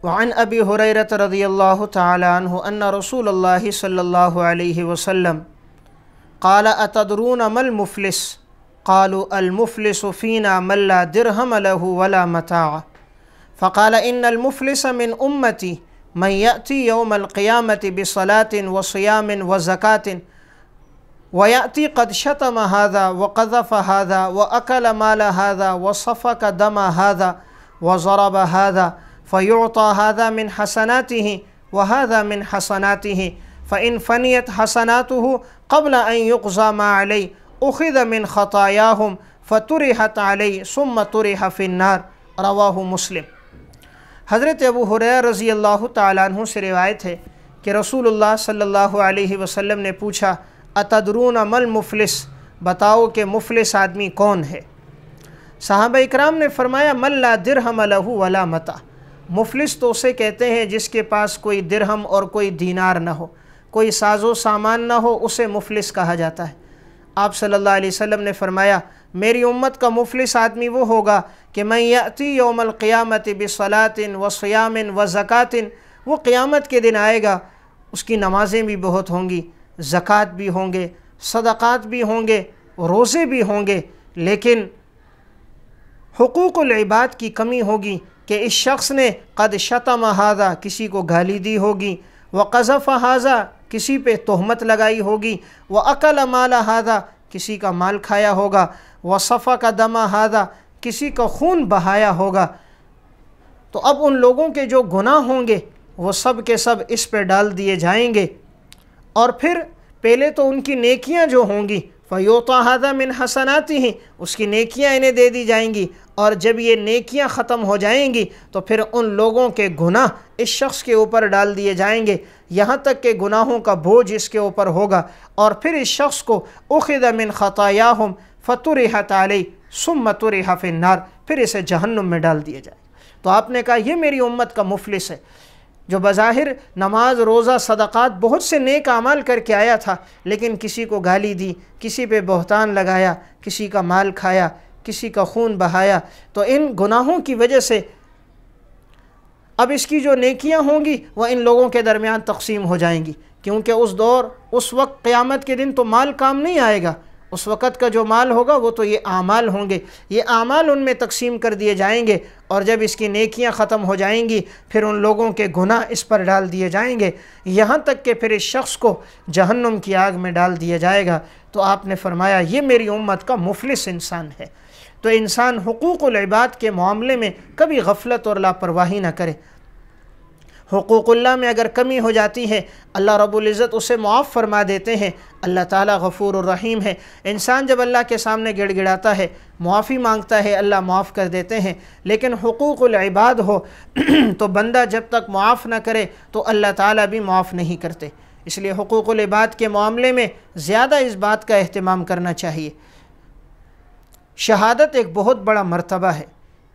وعن ابی ہریرہ رضی اللہ تعالی عنہ ان رسول اللہ صلی اللہ علیہ وسلم قال اتدرون ما المفلس قالوا المفلس فينا من لا درهم له ولا متاع فقال ان المفلس من امتي من يأتي يوم القيامة بصلاة وصيام وزكاة ويأتي قد شتم هذا وقذف هذا وأكل مال هذا وصفك دم هذا وضرب هذا فيعطى هذا من حسناته وهذا من حسناته فإن فنيت حسناته قبل أن يقضى ما عليه أخذ من خطاياهم فطرحت عليه ثم طرح في النار رواہ مسلم۔ حضرت ابو ہریرہ رضی اللہ تعالیٰ عنہ سے روایت ہے کہ رسول اللہ صلی اللہ علیہ وسلم نے پوچھا اتدرون ما المفلس، بتاؤ کہ مفلس آدمی کون ہے؟ صحابہ اکرام نے فرمایا من لا درہم لہ ولا متاع، مفلس تو اسے کہتے ہیں جس کے پاس کوئی درہم اور کوئی دینار نہ ہو، کوئی ساز و سامان نہ ہو، اسے مفلس کہا جاتا ہے۔ آپ صلی اللہ علیہ وسلم نے فرمایا میری امت کا مفلس آدمی وہ ہوگا کہ من یأتی یوم القیامت بصلاۃ وصیام وزکاۃ، وہ قیامت کے دن آئے گا، اس کی نمازیں بھی بہت ہوں گی، زکوٰۃ بھی ہوں گے، صدقات بھی ہوں گے، روزے بھی ہوں گے، لیکن حقوق العباد کی کمی ہوگی کہ اس شخص نے قد شتم ھذا، کسی کو گالی دی ہوگی، وقذف ھذا، کسی پہ تہمت لگائی ہوگی، وأکل مال ھذا، کسی کا مال کھایا ہوگا، وصفک دم ھذا، کسی کا خون بہایا ہوگا۔ تو اب ان لوگوں کے جو گناہ ہوں گے وہ سب کے سب اس پہ ڈال دیے جائیں گے، اور پھر پہلے تو ان کی نیکیاں جو ہوں گی فیعطیٰ ھذا من حسناتہ، اس کی نیکیاں انہیں دے دی جائیں گی، اور جب یہ نیکیاں ختم ہو جائیں گی تو پھر ان لوگوں کے گناہ اس شخص کے اوپر ڈال دیے جائیں گے، یہاں تک کہ گناہوں کا بوجھ اس کے اوپر ہوگا، اور پھر اس شخص کو اخذ من خطایاہم فطرحت علیہ ثم طرح فی النار، پھر اسے جہنم میں ڈال دیا جائے۔ تو آپ نے کہا یہ میری امت کا مفلس ہے، جو بظاہر نماز روزہ صدقات بہت سے نیک اعمال کر کے آیا تھا، لیکن کسی کو گالی دی، کسی پہ بہتان لگایا، کسی کا مال کھایا، کسی کا خون بہایا، تو ان گناہوں کی وجہ سے اب اس کی جو نیکیاں ہوں گی وہ ان لوگوں کے درمیان تقسیم ہو جائیں گی، کیونکہ اس وقت قیامت کے دن تو مال کام نہیں آئے گا، اس وقت کا جو مال ہوگا وہ تو یہ اعمال ہوں گے، یہ اعمال ان میں تقسیم کر دیے جائیں گے، اور جب اس کی نیکیاں ختم ہو جائیں گی پھر ان لوگوں کے گناہ اس پر ڈال دیے جائیں گے، یہاں تک کہ پھر اس شخص کو جہنم کی آگ میں ڈال دیا جائے گا۔ تو آپ نے فرمایا یہ میری امت کا مفلس انسان ہے۔ تو انسان حقوق العباد کے معاملے میں کبھی غفلت اور لاپرواہی نہ کرے۔ حقوق اللہ میں اگر کمی ہو جاتی ہے اللہ رب العزت اسے معاف فرما دیتے ہیں، اللہ تعالیٰ غفور الرحیم ہے۔ انسان جب اللہ کے سامنے گڑ گڑاتا ہے، معافی مانگتا ہے، اللہ معاف کر دیتے ہیں، لیکن حقوق العباد ہو تو بندہ جب تک معاف نہ کرے تو اللہ تعالیٰ بھی معاف نہیں کرتے۔ اس لیے حقوق العباد کے معاملے میں زیادہ اس بات کا اہتمام کرنا چاہیے۔ شہادت ایک بہت بڑا مرتبہ ہے،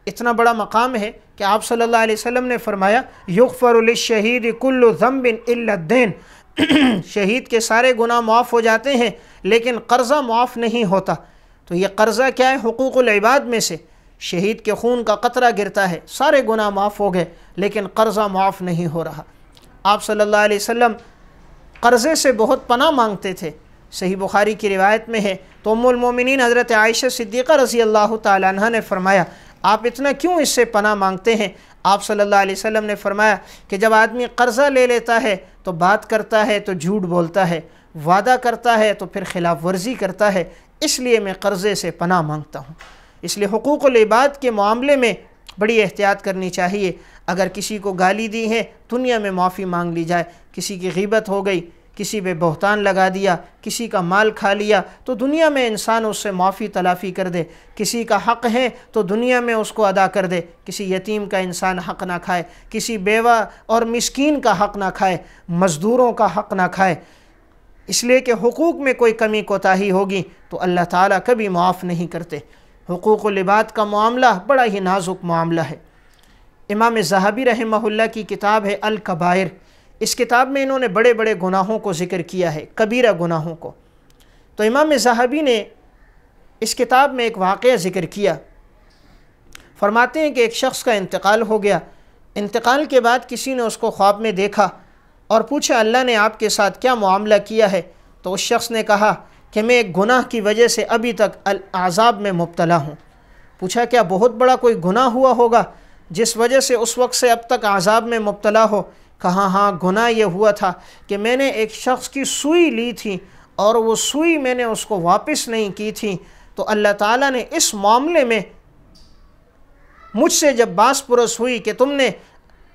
اتنا بڑا مقام ہے کہ آپ صلی اللہ علیہ وسلم نے فرمایا یغفر للشہید کل ذنب الا الدین، شہید کے سارے گناہ معاف ہو جاتے ہیں لیکن قرضہ معاف نہیں ہوتا۔ تو یہ قرضہ کیا ہے؟ حقوق العباد میں سے شہید کے خون کا قطرہ گرتا ہے، سارے گناہ معاف ہو گئے لیکن قرضہ معاف نہیں ہو رہا۔ آپ صلی اللہ علیہ وسلم قرضے سے بہت پناہ مانگتے تھے، صحیح بخاری کی روایت میں ہے۔ تو ام المومنین حضرت عائشہ صدیقہ رضی اللہ تعالیٰ عنہ نے فرمایا آپ اتنا کیوں اس سے پناہ مانگتے ہیں؟ آپ صلی اللہ علیہ وسلم نے فرمایا کہ جب آدمی قرضہ لے لیتا ہے تو بات کرتا ہے تو جھوٹ بولتا ہے، وعدہ کرتا ہے تو پھر خلاف ورزی کرتا ہے، اس لیے میں قرضے سے پناہ مانگتا ہوں۔ اس لیے حقوق العباد کے معاملے میں بڑی احتیاط کرنی چاہیے۔ اگر کسی کو گالی دی ہے دنیا میں معافی مانگ لی جائے، کسی کی غیبت ہو گئی، کسی پہ بہتان لگا دیا، کسی کا مال کھا لیا تو دنیا میں انسان اس سے معافی تلافی کر دے، کسی کا حق ہے تو دنیا میں اس کو ادا کر دے، کسی یتیم کا انسان حق نہ کھائے، کسی بیوہ اور مسکین کا حق نہ کھائے، مزدوروں کا حق نہ کھائے، اس لیے کہ حقوق میں کوئی کمی کوتاہی ہوگی تو اللہ تعالیٰ کبھی معاف نہیں کرتے۔ حقوق العباد کا معاملہ بڑا ہی نازک معاملہ ہے۔ امام ذہبی رحمہ اللہ کی کتاب ہے الکبائر، اس کتاب میں انہوں نے بڑے بڑے گناہوں کو ذکر کیا ہے، کبیرہ گناہوں کو۔ تو امام ذہبی نے اس کتاب میں ایک واقعہ ذکر کیا، فرماتے ہیں کہ ایک شخص کا انتقال ہو گیا، انتقال کے بعد کسی نے اس کو خواب میں دیکھا اور پوچھا اللہ نے آپ کے ساتھ کیا معاملہ کیا ہے؟ تو اس شخص نے کہا کہ میں ایک گناہ کی وجہ سے ابھی تک عذاب میں مبتلا ہوں۔ پوچھا کیا بہت بڑا کوئی گناہ ہوا ہوگا جس وجہ سے اس وقت سے اب تک عذاب میں مبتلا ہو؟ کہا ہاں، گناہ یہ ہوا تھا کہ میں نے ایک شخص کی سوئی لی تھی اور وہ سوئی میں نے اس کو واپس نہیں کی تھی، تو اللہ تعالیٰ نے اس معاملے میں مجھ سے جب باس پرس ہوئی کہ تم نے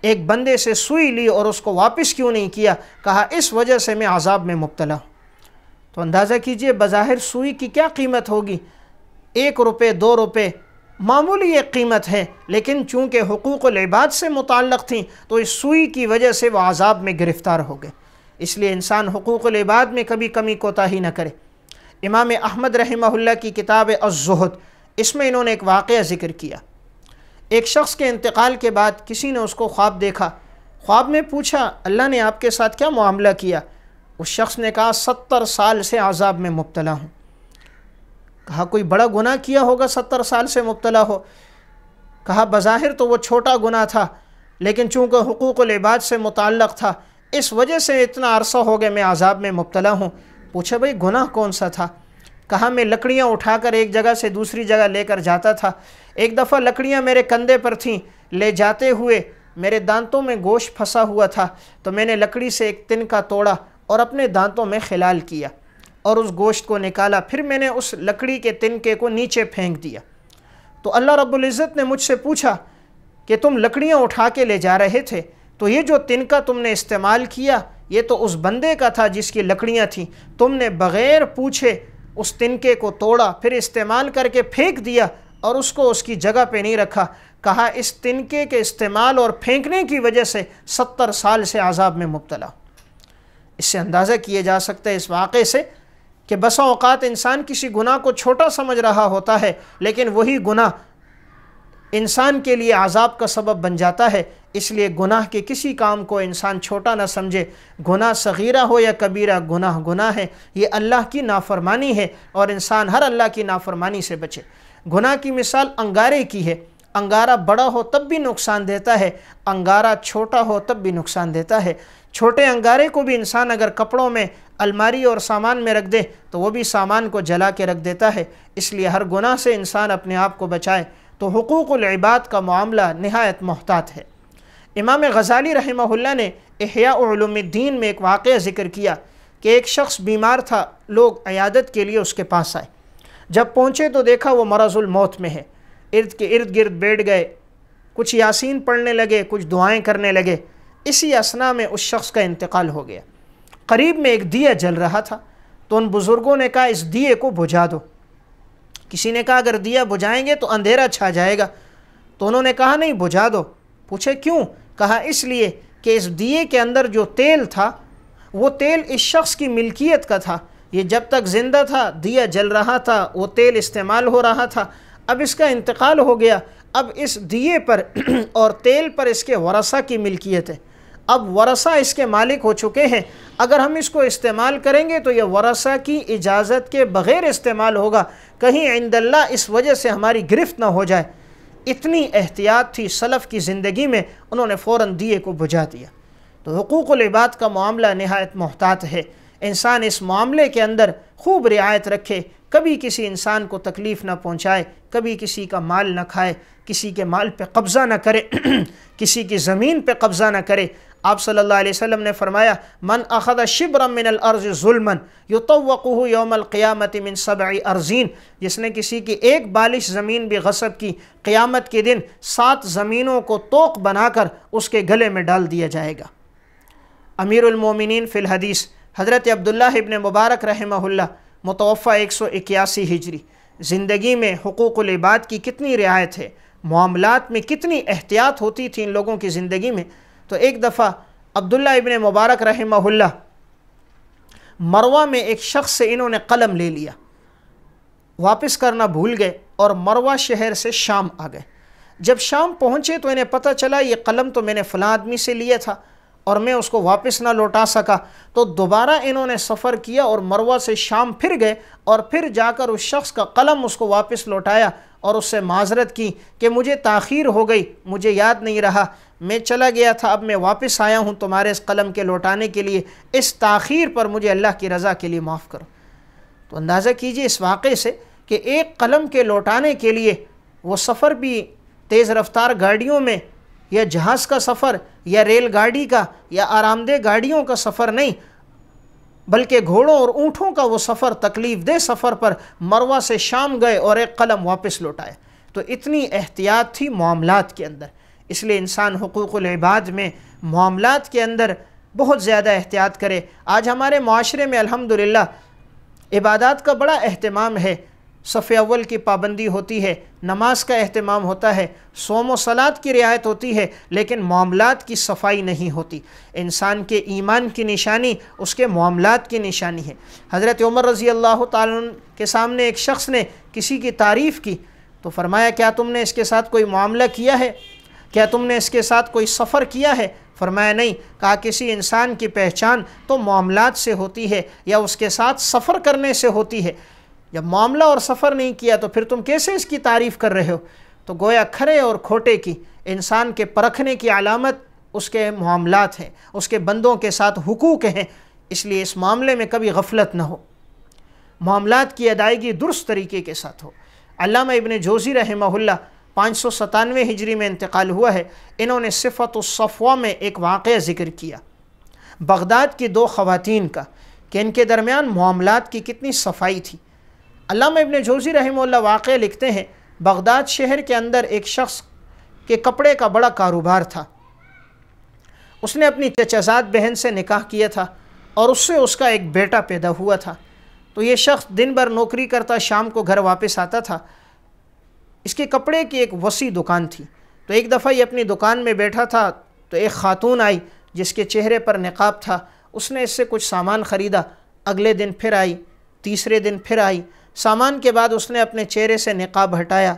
ایک بندے سے سوئی لی اور اس کو واپس کیوں نہیں کیا، کہا اس وجہ سے میں عذاب میں مبتلا ہوں۔ تو اندازہ کیجئے بظاہر سوئی کی کیا قیمت ہوگی، 1 روپے 2 روپے معمولی ایک قیمت ہے، لیکن چونکہ حقوق العباد سے متعلق تھیں تو اس سوئی کی وجہ سے وہ عذاب میں گرفتار ہو گئے۔ اس لیے انسان حقوق العباد میں کبھی کمی کوتاہی نہ کرے۔ امام احمد رحمہ اللہ کی کتاب الزہد، اس میں انہوں نے ایک واقعہ ذکر کیا۔ ایک شخص کے انتقال کے بعد کسی نے اس کو خواب دیکھا، خواب میں پوچھا اللہ نے آپ کے ساتھ کیا معاملہ کیا؟ اس شخص نے کہا 70 سال سے عذاب میں مبتلا ہوں۔ کہا کوئی بڑا گناہ کیا ہوگا 70 سال سے مبتلا ہو؟ کہا بظاہر تو وہ چھوٹا گناہ تھا، لیکن چونکہ حقوق العباد سے متعلق تھا اس وجہ سے اتنا عرصہ ہو گیا میں عذاب میں مبتلا ہوں۔ پوچھا بھئی گناہ کون سا تھا؟ کہا میں لکڑیاں اٹھا کر ایک جگہ سے دوسری جگہ لے کر جاتا تھا، ایک دفعہ لکڑیاں میرے کندھے پر تھیں، لے جاتے ہوئے میرے دانتوں میں گوشت پھنسا ہوا تھا، تو میں نے لکڑی سے ایک تنکا توڑا اور اپنے دانتوں میں خلال کیا اور اس گوشت کو نکالا، پھر میں نے اس لکڑی کے تنکے کو نیچے پھینک دیا۔ تو اللہ رب العزت نے مجھ سے پوچھا کہ تم لکڑیاں اٹھا کے لے جا رہے تھے تو یہ جو تنکا تم نے استعمال کیا یہ تو اس بندے کا تھا جس کی لکڑیاں تھیں، تم نے بغیر پوچھے اس تنکے کو توڑا، پھر استعمال کر کے پھینک دیا اور اس کو اس کی جگہ پہ نہیں رکھا۔ کہا اس تنکے کے استعمال اور پھینکنے کی وجہ سے 70 سال سے عذاب میں مبتلا۔ اس سے اندازہ کیا جا سکتا ہے اس واقعے سے کہ بسا اوقات انسان کسی گناہ کو چھوٹا سمجھ رہا ہوتا ہے، لیکن وہی گناہ انسان کے لیے عذاب کا سبب بن جاتا ہے۔ اس لیے گناہ کے کسی کام کو انسان چھوٹا نہ سمجھے، گناہ صغیرہ ہو یا کبیرہ، گناہ گناہ ہے، یہ اللہ کی نافرمانی ہے اور انسان ہر اللہ کی نافرمانی سے بچے۔ گناہ کی مثال انگارے کی ہے، انگارہ بڑا ہو تب بھی نقصان دیتا ہے، انگارہ چھوٹا ہو تب بھی نقصان دیتا ہے۔ چھوٹے انگارے کو بھی انسان اگر کپڑوں میں، الماری اور سامان میں رکھ دے تو وہ بھی سامان کو جلا کے رکھ دیتا ہے۔ اس لیے ہر گناہ سے انسان اپنے آپ کو بچائے۔ تو حقوق العباد کا معاملہ نہایت محتاط ہے۔ امام غزالی رحمہ اللہ نے احیاء علوم الدین میں ایک واقعہ ذکر کیا کہ ایک شخص بیمار تھا، لوگ عیادت کے لیے اس کے پاس آئے، جب پہنچے تو دیکھا وہ مرض الموت میں ہے، ارد گرد بیٹھ گئے، کچھ یاسین پڑھنے لگے، کچھ دعائیں کرنے لگے۔ اسی اثناء میں اس شخص کا انتقال ہو گیا۔ قریب میں ایک دیا جل رہا تھا تو ان بزرگوں نے کہا اس دیے کو بجھا دو۔ کسی نے کہا اگر دیا بجھائیں گے تو اندھیرا چھا جائے گا، تو انہوں نے کہا نہیں بجھا دو۔ پوچھے کیوں؟ کہا اس لیے کہ اس دیے کے اندر جو تیل تھا وہ تیل اس شخص کی ملکیت کا تھا، یہ جب تک زندہ تھا دیا جل رہا تھا، وہ تیل استعمال ہو رہا تھا، اب اس کا انتقال ہو گیا، اب اس دیے پر اور تیل پر اس کے ورثہ کی ملکیت ہے، اب ورثہ اس کے مالک ہو چکے ہیں، اگر ہم اس کو استعمال کریں گے تو یہ ورثہ کی اجازت کے بغیر استعمال ہوگا، کہیں عند اللہ اس وجہ سے ہماری گرفت نہ ہو جائے۔ اتنی احتیاط تھی سلف کی زندگی میں، انہوں نے فوراً دیے کو بجھا دیا۔ تو حقوق العباد کا معاملہ نہایت محتاط ہے، انسان اس معاملے کے اندر خوب رعایت رکھے، کبھی کسی انسان کو تکلیف نہ پہنچائے، کبھی کسی کا مال نہ کھائے، کسی کے مال پہ قبضہ نہ کرے، کسی کی زمین پہ قبضہ نہ کرے۔ آپ صلی اللہ علیہ وسلم نے فرمایا من اخذ شبرا من الارض ظلما یطوقه یوم القیامت من 7 ارضین، جس نے کسی کی ایک بالش زمین بھی غصب کی، قیامت کے دن 7 زمینوں کو طوق بنا کر اس کے گلے میں ڈال دیا جائے گا۔ امیر المومنین فی الحدیث حضرت عبداللہ ابن مبارک رحمہ اللہ متوفہ 181 ہجری، زندگی میں حقوق العباد کی کتنی رعایت ہے، معاملات میں کتنی احتیاط ہوتی تھی ان لوگوں کی زندگی میں۔ تو ایک دفعہ عبداللہ ابن مبارک رحمہ اللہ مروہ میں ایک شخص سے انہوں نے قلم لے لیا، واپس کرنا بھول گئے اور مروہ شہر سے شام آ گئے۔ جب شام پہنچے تو انہیں پتہ چلا یہ قلم تو میں نے فلاں آدمی سے لیا تھا اور میں اس کو واپس نہ لوٹا سکا، تو دوبارہ انہوں نے سفر کیا اور مروہ سے شام پھر گئے اور پھر جا کر اس شخص کا قلم اس کو واپس لوٹایا اور اس سے معذرت کی کہ مجھے تاخیر ہو گئی، مجھے یاد نہیں رہا، میں چلا گیا تھا، اب میں واپس آیا ہوں تمہارے اس قلم کے لوٹانے کے لیے، اس تاخیر پر مجھے اللہ کی رضا کے لیے معاف کرو۔ تو اندازہ کیجئے اس واقعے سے کہ ایک قلم کے لوٹانے کے لیے وہ سفر بھی تیز رفتار گاڑیوں میں یا جہاز کا سفر یا ریل گاڑی کا یا آرام دہ گاڑیوں کا سفر نہیں، بلکہ گھوڑوں اور اونٹوں کا وہ سفر، تکلیف دہ سفر پر مروہ سے شام گئے اور ایک قلم واپس لوٹائے۔ تو اتنی احتیاط تھی معاملات کے اندر، اس لیے انسان حقوق العباد میں معاملات کے اندر بہت زیادہ احتیاط کرے۔ آج ہمارے معاشرے میں الحمدللہ عبادات کا بڑا اہتمام ہے، صف اول کی پابندی ہوتی ہے، نماز کا اہتمام ہوتا ہے، صوم و صلات کی رعایت ہوتی ہے، لیکن معاملات کی صفائی نہیں ہوتی۔ انسان کے ایمان کی نشانی اس کے معاملات کی نشانی ہے۔ حضرت عمر رضی اللہ تعالیٰ عنہ کے سامنے ایک شخص نے کسی کی تعریف کی تو فرمایا کیا تم نے اس کے ساتھ کوئی معاملہ کیا ہے؟ کیا تم نے اس کے ساتھ کوئی سفر کیا ہے؟ فرمایا نہیں۔ کہا کسی انسان کی پہچان تو معاملات سے ہوتی ہے یا اس کے ساتھ سفر کرنے سے ہوتی ہے، جب معاملہ اور سفر نہیں کیا تو پھر تم کیسے اس کی تعریف کر رہے ہو؟ تو گویا کھرے اور کھوٹے کی، انسان کے پرکھنے کی علامت اس کے معاملات ہیں، اس کے بندوں کے ساتھ حقوق ہیں، اس لیے اس معاملے میں کبھی غفلت نہ ہو، معاملات کی ادائیگی درست طریقے کے ساتھ ہو۔ علامہ ابن جوزی رحمہ اللہ 597 ہجری میں انتقال ہوا ہے، انہوں نے صفت الصفوہ میں ایک واقعہ ذکر کیا بغداد کی 2 خواتین کا کہ ان کے درمیان معاملات کی کتنی صفائی تھی۔ علامہ ابن جوزی رحمہ اللہ واقعہ لکھتے ہیں بغداد شہر کے اندر ایک شخص کے کپڑے کا بڑا کاروبار تھا، اس نے اپنی چچازاد بہن سے نکاح کیا تھا اور اس سے اس کا ایک بیٹا پیدا ہوا تھا۔ تو یہ شخص دن بھر نوکری کرتا، شام کو گھر واپس آتا تھا۔ اس کے کپڑے کی ایک وسیع دکان تھی، تو ایک دفعہ یہ اپنی دکان میں بیٹھا تھا تو ایک خاتون آئی جس کے چہرے پر نقاب تھا، اس نے اس سے کچھ سامان خریدا، اگلے دن پھر آئی، تیسرے دن پھر آئی، سامان کے بعد اس نے اپنے چہرے سے نقاب ہٹایا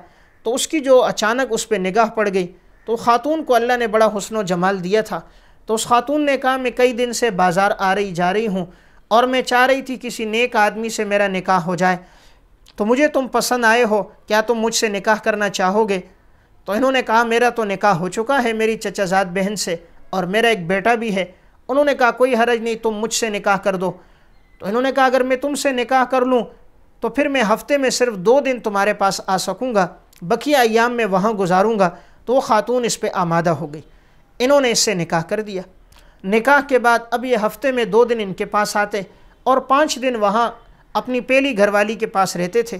تو اس کی جو اچانک اس پہ نگاہ پڑ گئی، تو خاتون کو اللہ نے بڑا حسن و جمال دیا تھا، تو اس خاتون نے کہا میں کئی دن سے بازار آ رہی جا رہی ہوں اور میں چاہ رہی تھی کسی نیک آدمی سے میرا نکاح ہو جائے، تو مجھے تم پسند آئے ہو، کیا تم مجھ سے نکاح کرنا چاہو گے؟ تو انہوں نے کہا میرا تو نکاح ہو چکا ہے میری چچازاد بہن سے اور میرا ایک بیٹا بھی ہے۔ انہوں نے کہا کوئی حرج نہیں، تم مجھ سے نکاح کر دو۔ تو انہوں نے کہا اگر میں تم سے نکاح کر لوں تو پھر میں ہفتے میں صرف 2 دن تمہارے پاس آ سکوں گا، بقیہ ایام میں وہاں گزاروں گا۔ تو وہ خاتون اس پہ آمادہ ہو گئی، انہوں نے اس سے نکاح کر دیا۔ نکاح کے بعد اب یہ ہفتے میں 2 دن ان کے پاس آتے اور 5 دن وہاں اپنی پہلی گھر والی کے پاس رہتے تھے۔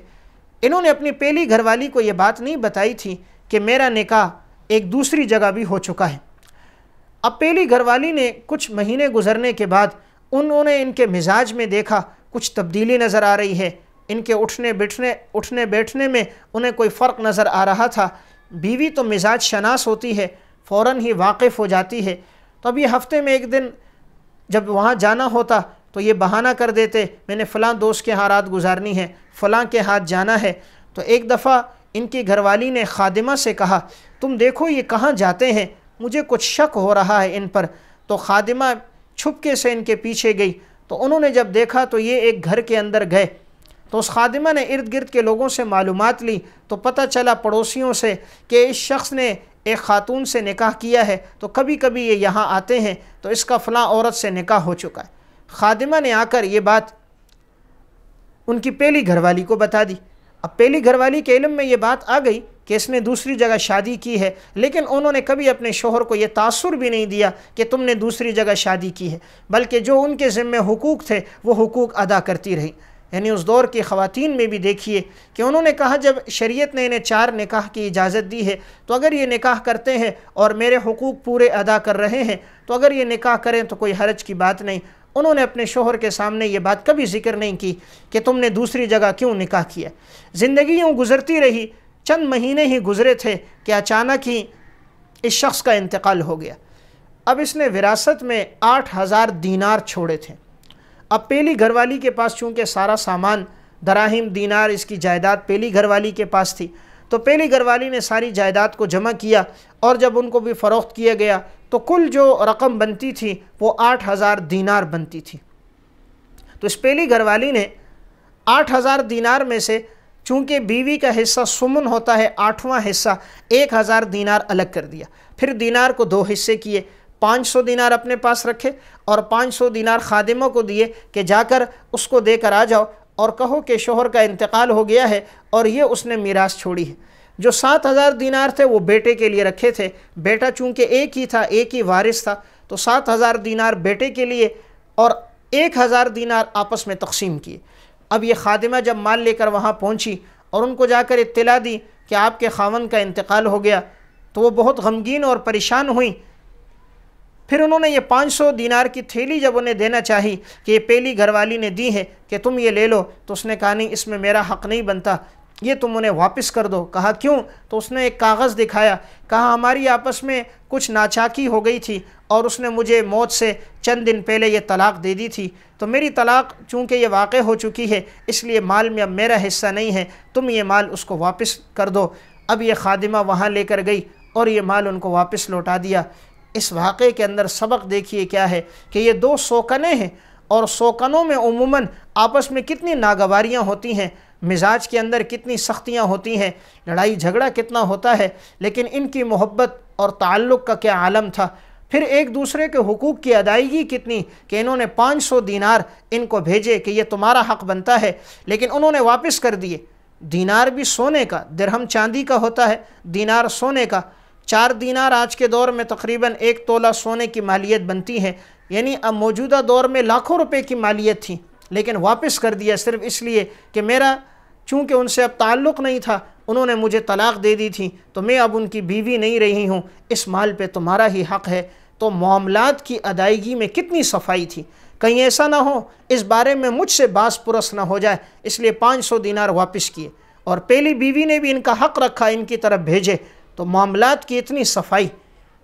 انہوں نے اپنی پہلی گھر والی کو یہ بات نہیں بتائی تھی کہ میرا نکاح ایک دوسری جگہ بھی ہو چکا ہے۔ اب پہلی گھر والی نے کچھ مہینے گزرنے کے بعد انہوں نے ان کے مزاج میں دیکھا کچھ تبدیلی نظر آ رہی ہے، ان کے اٹھنے بیٹھنے میں انہیں کوئی فرق نظر آ رہا تھا۔ بیوی تو مزاج شناس ہوتی ہے، فوراً ہی واقف ہو جاتی ہے، تو اب یہ ہفتے میں ایک دن جب وہاں جانا ہوتا تو یہ بہانہ کر دیتے میں نے فلاں دوست کے ہاں رات گزارنی ہے، فلاں کے ہاتھ جانا ہے۔ تو ایک دفعہ ان کی گھر والی نے خادمہ سے کہا تم دیکھو یہ کہاں جاتے ہیں، مجھے کچھ شک ہو رہا ہے ان پر۔ تو خادمہ چھپکے سے ان کے پیچھے گئی، تو انہوں نے جب دیکھا تو یہ ایک گھر کے اندر گئے، تو اس خادمہ نے ارد گرد کے لوگوں سے معلومات لی تو پتہ چلا پڑوسیوں سے کہ اس شخص نے ایک خاتون سے نکاح کیا ہے، تو کبھی کبھی یہ یہاں آتے ہیں، تو اس کا فلاں عورت سے نکاح ہو چکا ہے۔ خادمہ نے آ کر یہ بات ان کی پہلی گھر والی کو بتا دی۔ اب پہلی گھر والی کے علم میں یہ بات آ گئی کہ اس نے دوسری جگہ شادی کی ہے، لیکن انہوں نے کبھی اپنے شوہر کو یہ تاثر بھی نہیں دیا کہ تم نے دوسری جگہ شادی کی ہے، بلکہ جو ان کے ذمہ حقوق تھے وہ حقوق ادا کرتی رہی۔ یعنی اس دور کی خواتین میں بھی دیکھیے کہ انہوں نے کہا جب شریعت نے انہیں 4 نکاح کی اجازت دی ہے تو اگر یہ نکاح کرتے ہیں اور میرے حقوق پورے ادا کر رہے ہیں تو اگر یہ نکاح کریں تو کوئی حرج کی بات نہیں۔ انہوں نے اپنے شوہر کے سامنے یہ بات کبھی ذکر نہیں کی کہ تم نے دوسری جگہ کیوں نکاح کیا۔ زندگی یوں گزرتی رہی، چند مہینے ہی گزرے تھے کہ اچانک ہی اس شخص کا انتقال ہو گیا۔ اب اس نے وراثت میں 8000 دینار چھوڑے تھے۔ اب پہلی گھر والی کے پاس چونکہ سارا سامان دراہم دینار اس کی جائیداد پہلی گھر والی کے پاس تھی، تو پہلی گھر والی نے ساری جائیداد کو جمع کیا، اور جب ان کو بھی فروخت کیا گیا تو کل جو رقم بنتی تھی وہ 8,000 دینار بنتی تھی۔ تو اس پہلی گھر والی نے 8,000 دینار میں سے چونکہ بیوی کا حصہ سمن ہوتا ہے، 8واں حصہ 1,000 دینار الگ کر دیا۔ پھر دینار کو 2 حصے کیے، 500 دینار اپنے پاس رکھے اور 500 دینار خادموں کو دیے کہ جا کر اس کو دے کر آ جاؤ اور کہو کہ شوہر کا انتقال ہو گیا ہے اور یہ اس نے میراث چھوڑی ہے۔ جو 7,000 دینار تھے وہ بیٹے کے لیے رکھے تھے، بیٹا چونکہ ایک ہی تھا، ایک ہی وارث تھا، تو 7,000 دینار بیٹے کے لیے اور 1,000 دینار آپس میں تقسیم کیے۔ اب یہ خادمہ جب مال لے کر وہاں پہنچی اور ان کو جا کر اطلاع دی کہ آپ کے خاوند کا انتقال ہو گیا، تو وہ بہت غمگین اور پریشان ہوئیں۔ پھر انہوں نے یہ 500 دینار کی تھیلی جب انہیں دینا چاہی کہ یہ پہلی گھر والی نے دی ہے کہ تم یہ لے لو، تو اس نے کہا نہیں، اس میں میرا حق نہیں بنتا، یہ تم انہیں واپس کر دو۔ کہا کیوں؟ تو اس نے ایک کاغذ دکھایا، کہا ہماری آپس میں کچھ ناچاکی ہو گئی تھی اور اس نے مجھے موت سے چند دن پہلے یہ طلاق دے دی تھی، تو میری طلاق چونکہ یہ واقع ہو چکی ہے اس لیے مال میں اب میرا حصہ نہیں ہے، تم یہ مال اس کو واپس کر دو۔ اب یہ خادمہ وہاں لے کر گئی اور یہ مال ان کو واپس لوٹا دیا۔ اس واقعے کے اندر سبق دیکھیے کیا ہے کہ یہ 2 سوکنے ہیں، اور سوکنوں میں عموماً آپس میں کتنی ناگواریاں ہوتی ہیں، مزاج کے اندر کتنی سختیاں ہوتی ہیں، لڑائی جھگڑا کتنا ہوتا ہے، لیکن ان کی محبت اور تعلق کا کیا عالم تھا۔ پھر ایک دوسرے کے حقوق کی ادائیگی کتنی کہ انہوں نے 500 دینار ان کو بھیجے کہ یہ تمہارا حق بنتا ہے، لیکن انہوں نے واپس کر دیے۔ دینار بھی سونے کا، درہم چاندی کا ہوتا ہے، دینار سونے کا۔ 4 دینار آج کے دور میں تقریباً 1 تولہ سونے کی مالیت بنتی ہے، یعنی اب موجودہ دور میں لاکھوں روپے کی مالیت تھی، لیکن واپس کر دیا صرف اس لیے کہ میرا چونکہ ان سے اب تعلق نہیں تھا، انہوں نے مجھے طلاق دے دی تھی تو میں اب ان کی بیوی نہیں رہی ہوں، اس مال پہ تمہارا ہی حق ہے۔ تو معاملات کی ادائیگی میں کتنی صفائی تھی، کہیں ایسا نہ ہو اس بارے میں مجھ سے باس پرس نہ ہو جائے، اس لیے 500 دینار واپس کیے، اور پہلی بیوی نے بھی ان کا حق رکھا، ان کی طرف بھیجے۔ تو معاملات کی اتنی صفائی۔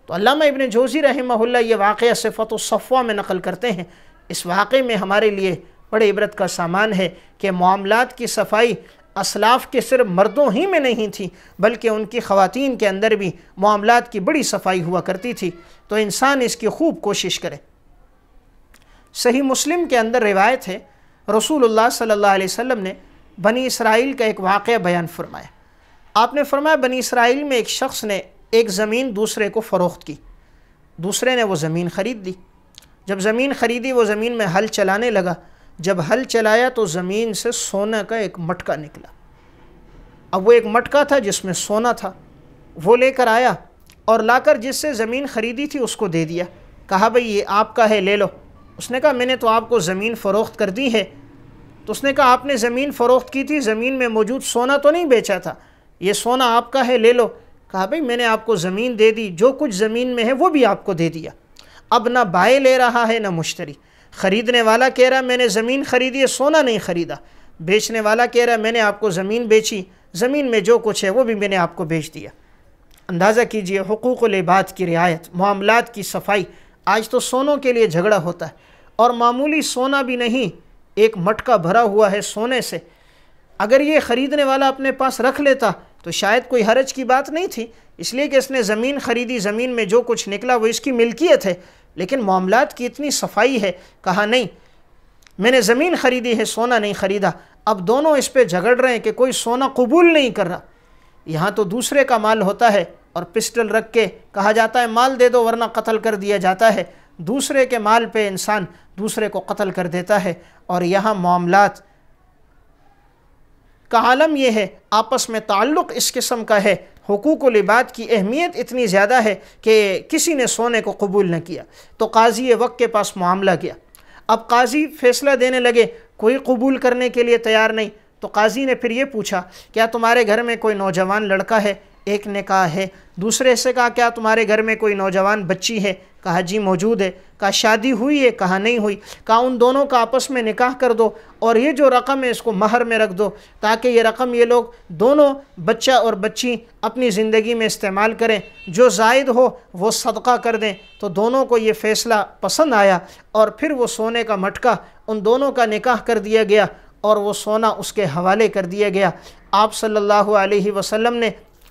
تو علامہ ابن جوزی رحمہ اللہ یہ واقعہ صفۃ الصفوہ میں نقل کرتے ہیں۔ اس واقعے میں ہمارے لیے بڑے عبرت کا سامان ہے کہ معاملات کی صفائی اسلاف کے صرف مردوں ہی میں نہیں تھی، بلکہ ان کی خواتین کے اندر بھی معاملات کی بڑی صفائی ہوا کرتی تھی۔ تو انسان اس کی خوب کوشش کرے۔ صحیح مسلم کے اندر روایت ہے، رسول اللہ صلی اللہ علیہ وسلم نے بنی اسرائیل کا ایک واقعہ بیان فرمایا۔ آپ نے فرمایا بنی اسرائیل میں ایک شخص نے ایک زمین دوسرے کو فروخت کی، دوسرے نے وہ زمین خرید لی۔ جب زمین خریدی وہ زمین میں ہل چلانے لگا، جب ہل چلایا تو زمین سے سونا کا ایک مٹکا نکلا۔ اب وہ ایک مٹکا تھا جس میں سونا تھا، وہ لے کر آیا اور لا کر جس سے زمین خریدی تھی اس کو دے دیا، کہا بھئی یہ آپ کا ہے، لے لو۔ اس نے کہا میں نے تو آپ کو زمین فروخت کر دی ہے۔ تو اس نے کہا آپ نے زمین فروخت کی تھی، زمین میں موجود سونا تو نہیں بیچا تھا، یہ سونا آپ کا ہے، لے لو۔ کہا بھئی میں نے آپ کو زمین دے دی، جو کچھ زمین میں ہے وہ بھی آپ کو دے دیا۔ اب نہ بائیں لے رہا ہے نہ مشتری، خریدنے والا کہہ رہا میں نے زمین خریدی ہے، سونا نہیں خریدا، بیچنے والا کہہ رہا میں نے آپ کو زمین بیچی، زمین میں جو کچھ ہے وہ بھی میں نے آپ کو بیچ دیا۔ اندازہ کیجئے حقوق العباد کی رعایت، معاملات کی صفائی۔ آج تو سونوں کے لیے جھگڑا ہوتا ہے، اور معمولی سونا بھی نہیں، ایک مٹکا بھرا ہوا ہے سونے سے۔ اگر یہ خریدنے والا اپنے پاس رکھ لیتا تو شاید کوئی حرج کی بات نہیں تھی، اس لیے کہ اس نے زمین خریدی، زمین میں جو کچھ نکلا وہ اس کی ملکیت ہے، لیکن معاملات کی اتنی صفائی ہے، کہا نہیں میں نے زمین خریدی ہے، سونا نہیں خریدا۔ اب دونوں اس پہ جھگڑ رہے ہیں کہ کوئی سونا قبول نہیں کر رہا۔ یہاں تو دوسرے کا مال ہوتا ہے اور پسٹل رکھ کے کہا جاتا ہے مال دے دو ورنہ قتل کر دیا جاتا ہے، دوسرے کے مال پہ انسان دوسرے کو قتل کر دیتا ہے۔ اور یہاں معاملات کا عالم یہ ہے، آپس میں تعلق اس قسم کا ہے، حقوق العباد کی اہمیت اتنی زیادہ ہے کہ کسی نے سونے کو قبول نہ کیا۔ تو قاضی وقت کے پاس معاملہ گیا، اب قاضی فیصلہ دینے لگے، کوئی قبول کرنے کے لیے تیار نہیں۔ تو قاضی نے پھر یہ پوچھا کیا تمہارے گھر میں کوئی نوجوان لڑکا ہے؟ ایک نے کہا ہے۔ دوسرے سے کہا کیا تمہارے گھر میں کوئی نوجوان بچی ہے؟ کہا جی موجود ہے۔ کہا شادی ہوئی ہے؟ کہا نہیں ہوئی۔ کہا ان دونوں کا آپس میں نکاح کر دو اور یہ جو رقم ہے اس کو مہر میں رکھ دو تاکہ یہ رقم یہ لوگ دونوں بچہ اور بچی اپنی زندگی میں استعمال کریں، جو زائد ہو وہ صدقہ کر دیں۔ تو دونوں کو یہ فیصلہ پسند آیا اور پھر وہ سونے کا مٹکا ان دونوں کا نکاح کر دیا گیا اور وہ سونا اس کے حوالے کر دیا گیا۔ آپ صلی اللہ علیہ وسلم نے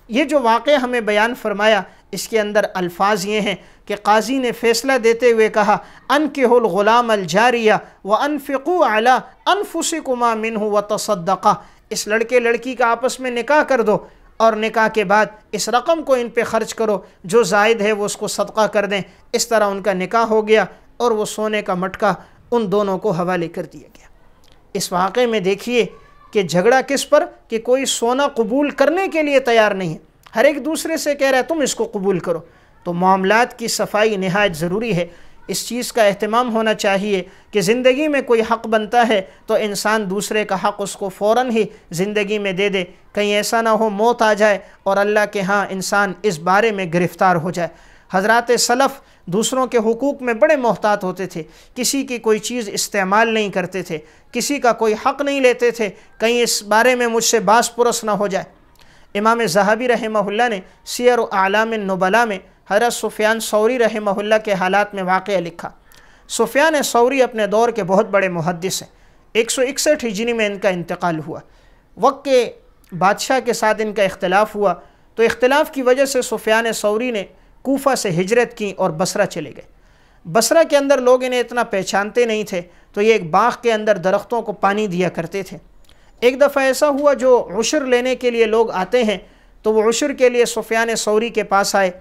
یہ جو واقعہ ہمیں بیان فرمایا، اس کے اندر الفاظ یہ ہیں کہ قاضی نے فیصلہ دیتے ہوئے کہا انکحوا الغلام الجاریہ وانفقوا علی انفسکما منہ وتصدقا، اس لڑکے لڑکی کا آپس میں نکاح کر دو اور نکاح کے بعد اس رقم کو ان پہ خرچ کرو، جو زائد ہے وہ اس کو صدقہ کر دیں۔ اس طرح ان کا نکاح ہو گیا اور وہ سونے کا مٹکا ان دونوں کو حوالے کر دیا گیا۔ اس واقعے میں دیکھیے کہ جھگڑا کس پر، کہ کوئی سونا قبول کرنے کے لیے تیار نہیں ہے، ہر ایک دوسرے سے کہہ رہا ہے تم اس کو قبول کرو۔ تو معاملات کی صفائی نہایت ضروری ہے، اس چیز کا اہتمام ہونا چاہیے کہ زندگی میں کوئی حق بنتا ہے تو انسان دوسرے کا حق اس کو فوراً ہی زندگی میں دے دے، کہیں ایسا نہ ہو موت آ جائے اور اللہ کے ہاں انسان اس بارے میں گرفتار ہو جائے۔ حضرات سلف دوسروں کے حقوق میں بڑے محتاط ہوتے تھے، کسی کی کوئی چیز استعمال نہیں کرتے تھے، کسی کا کوئی حق نہیں لیتے تھے، کہیں اس بارے میں مجھ سے باس پرس نہ ہو جائے۔ امام ذہبی رحمہ اللہ نے سیر اعلام النبلاء میں حضرت سفیان ثوری رحمہ اللہ کے حالات میں واقعہ لکھا۔ سفیان ثوری اپنے دور کے بہت بڑے محدث ہیں، 161 ہجری میں ان کا انتقال ہوا۔ وقت کے بادشاہ کے ساتھ ان کا اختلاف ہوا، تو اختلاف کی وجہ سے سفیان ثوری نے کوفہ سے ہجرت کی اور بصرہ چلے گئے۔ بصرہ کے اندر لوگ انہیں اتنا پہچانتے نہیں تھے، تو یہ ایک باغ کے اندر درختوں کو پانی دیا کرتے تھے۔ ایک دفعہ ایسا ہوا جو عشر لینے کے لیے لوگ آتے ہیں، تو وہ عشر کے لیے سفیان ثوری کے پاس آئے،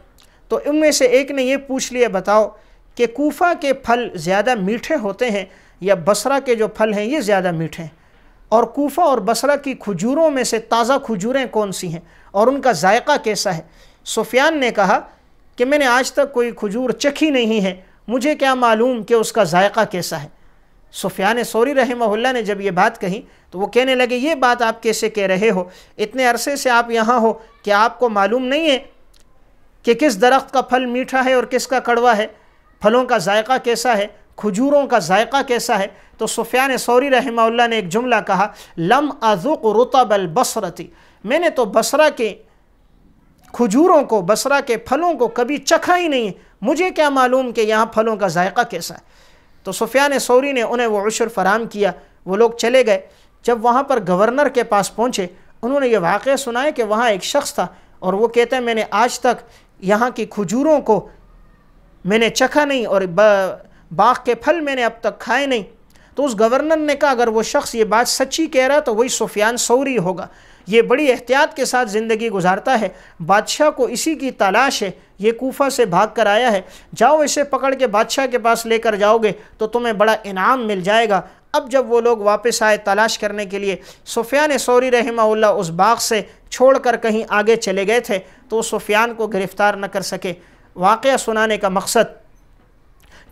تو ان میں سے ایک نے یہ پوچھ لیا بتاؤ کہ کوفہ کے پھل زیادہ میٹھے ہوتے ہیں یا بصرہ کے جو پھل ہیں یہ زیادہ میٹھے ہیں، اور کوفہ اور بصرہ کی کھجوروں میں سے تازہ کھجوریں کون سی ہیں اور ان کا ذائقہ کیسا ہے؟ سفیان نے کہا کہ میں نے آج تک کوئی کھجور چکھی نہیں ہے، مجھے کیا معلوم کہ اس کا ذائقہ کیسا ہے۔ سفیان ثوری رحمہ اللہ نے جب یہ بات کہی تو وہ کہنے لگے یہ بات آپ کیسے کہہ رہے ہو، اتنے عرصے سے آپ یہاں ہو، کہ آپ کو معلوم نہیں ہے کہ کس درخت کا پھل میٹھا ہے اور کس کا کڑوا ہے، پھلوں کا ذائقہ کیسا ہے، کھجوروں کا ذائقہ کیسا ہے؟ تو سفیان ثوری رحمہ اللہ نے ایک جملہ کہا لم اذق رطب البصرۃ، میں نے تو بصرہ کے کھجوروں کو، بصرہ کے پھلوں کو کبھی چکھا ہی نہیں ہے، مجھے کیا معلوم کہ یہاں پھلوں کا ذائقہ کیسا ہے۔ تو سفیان ثوری نے انہیں وہ عشر فراہم کیا، وہ لوگ چلے گئے۔ جب وہاں پر گورنر کے پاس پہنچے، انہوں نے یہ واقعہ سنایا کہ وہاں ایک شخص تھا اور وہ کہتا ہے میں نے آج تک یہاں کی کھجوروں کو میں نے چکھا نہیں اور باغ کے پھل میں نے اب تک کھائے نہیں۔ تو اس گورنر نے کہا اگر وہ شخص یہ بات سچی کہہ رہا تو وہی سفیان ثوری ہوگا، یہ بڑی احتیاط کے ساتھ زندگی گزارتا ہے، بادشاہ کو اسی کی تلاش ہے، یہ کوفہ سے بھاگ کر آیا ہے، جاؤ اسے پکڑ کے بادشاہ کے پاس لے کر جاؤ گے تو تمہیں بڑا انعام مل جائے گا۔ اب جب وہ لوگ واپس آئے تلاش کرنے کے لیے، سفیان ثوری رحمہ اللہ اس باغ سے چھوڑ کر کہیں آگے چلے گئے تھے تو وہ سفیان کو گرفتار نہ کر سکے۔ واقعہ سنانے کا مقصد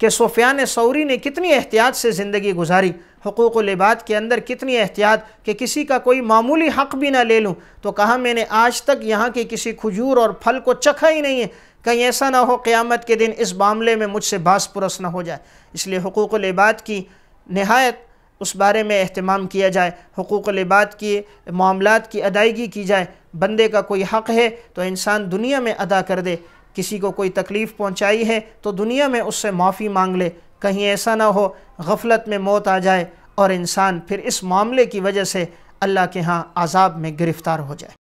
کہ سفیان ثوری نے کتنی احتیاط سے زندگی گزاری، حقوق العباد کے اندر کتنی احتیاط کہ کسی کا کوئی معمولی حق بھی نہ لے لوں، تو کہا میں نے آج تک یہاں کی کسی کھجور اور پھل کو چکھا ہی نہیں ہے، کہیں ایسا نہ ہو قیامت کے دن اس معاملے میں مجھ سے باس پرس نہ ہو جائے۔ اس لیے حقوق العباد کی نہایت اس بارے میں اہتمام کیا جائے، حقوق العباد کی معاملات کی ادائیگی کی جائے۔ بندے کا کوئی حق ہے تو انسان دنیا میں ادا کر دے، کسی کو کوئی تکلیف پہنچائی ہے تو دنیا میں اس سے معافی مانگ لے، کہیں ایسا نہ ہو غفلت میں موت آ جائے اور انسان پھر اس معاملے کی وجہ سے اللہ کے ہاں عذاب میں گرفتار ہو جائے۔